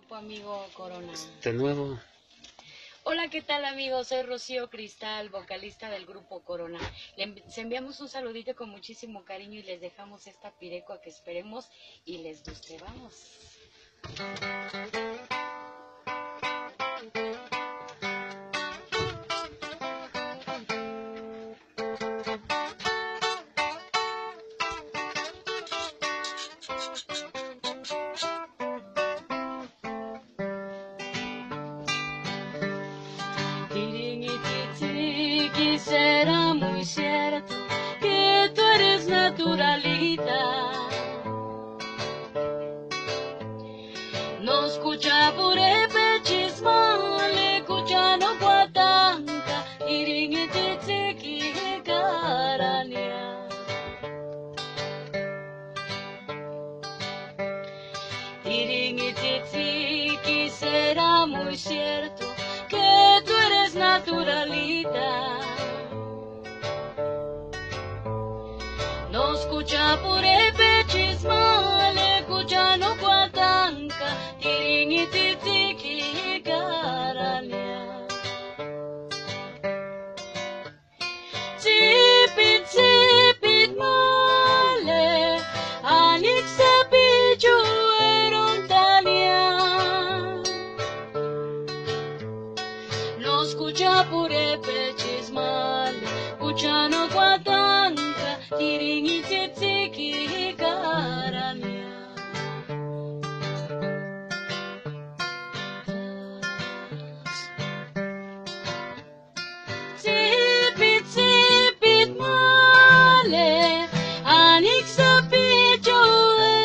grupo amigo Corona. De nuevo. Hola, ¿qué tal amigos? Soy Rocío Cristal, vocalista del grupo Corona. Les enviamos un saludito con muchísimo cariño y les dejamos esta pirecua que esperemos y les guste. Vamos. Tirinititiki, será muy cierto que tú eres naturalita. No escucha pure chismale, escucha no guatanca, tirinititiki carania. Tirinititiki, será muy cierto que tú eres naturalita. No escucha pure chismale, escucha no guatanca, tirinititiki carania. Tipit, tipit male, anik sapichu erontania. No escucha pure chismale, escucha no guatanca, tirinititiki carania. Tipit, tipit male, anik sapichu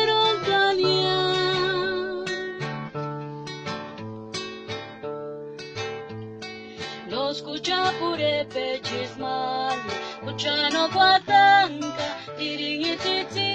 erontania. No escucha pure chismale, escucha no guatanca, tirinititiki